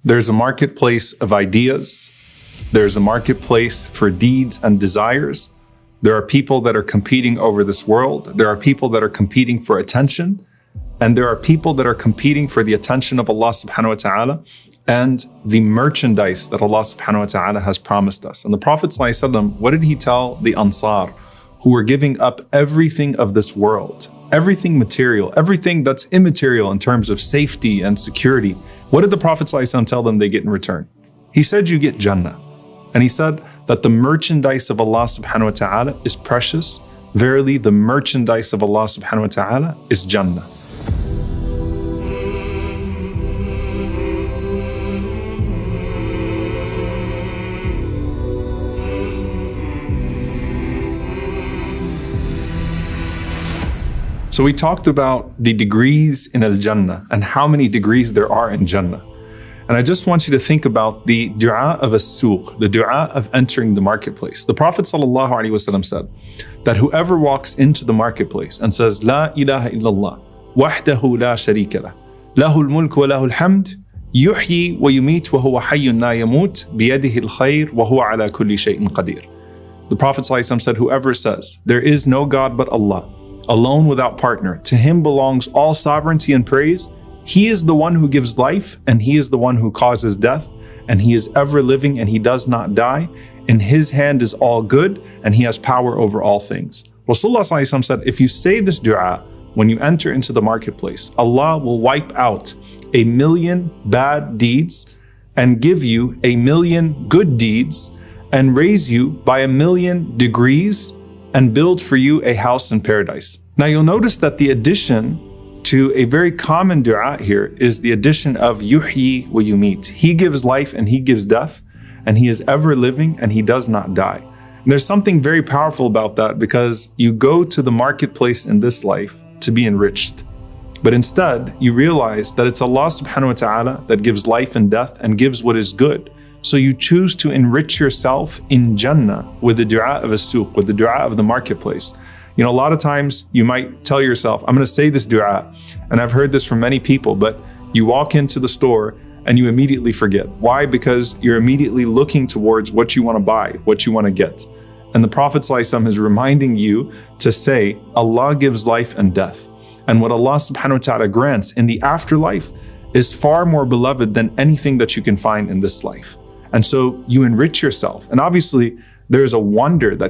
There's a marketplace of ideas. There's a marketplace for deeds and desires. There are people that are competing over this world. There are people that are competing for attention. And there are people that are competing for the attention of Allah subhanahu wa ta'ala and the merchandise that Allah subhanahu wa ta'ala has promised us. And the Prophet sallallahu alaihi wasallam, what did he tell the Ansar who were giving up everything of this world? Everything material, everything that's immaterial in terms of safety and security. What did the Prophet ﷺ tell them they get in return? He said you get Jannah. And he said that the merchandise of Allah subhanahu wa ta'ala is precious. Verily, the merchandise of Allah subhanahu wa ta'ala is Jannah. So we talked about the degrees in Al-Jannah and how many degrees there are in Jannah. And I just want you to think about the dua of as-suq, the dua of entering the marketplace. The Prophet ﷺ said that whoever walks into the marketplace and says, La ilaha illallah, wahdahu la sharika lah, lahul mulk wa lahul hamd, yuhyi wa yumit wa huwa hayyun la yamut, biyadihi al-khayr wa huwa ala kulli shay'in qadir. The Prophet ﷺ said, whoever says, there is no God but Allah, alone without partner, to him belongs all sovereignty and praise. He is the one who gives life, and he is the one who causes death, and he is ever living and he does not die. In his hand is all good, and he has power over all things. Rasulullah said, if you say this dua when you enter into the marketplace, Allah will wipe out 1,000,000 bad deeds and give you 1,000,000 good deeds and raise you by 1,000,000 degrees and build for you a house in paradise. Now you'll notice that the addition to a very common dua here is the addition of yuhyi wa yumit. He gives life and he gives death, and he is ever living and he does not die. And there's something very powerful about that, because you go to the marketplace in this life to be enriched. But instead, you realize that it's Allah subhanahu wa ta'ala that gives life and death and gives what is good. So you choose to enrich yourself in Jannah with the dua of as-suq, with the dua of the marketplace. You know, a lot of times you might tell yourself, I'm going to say this dua, and I've heard this from many people, but you walk into the store and you immediately forget. Why? Because you're immediately looking towards what you want to buy, what you want to get. And the Prophet ﷺ is reminding you to say, Allah gives life and death. And what Allah subhanahu wa ta'ala grants in the afterlife is far more beloved than anything that you can find in this life. And so you enrich yourself. And obviously, there's a wonder that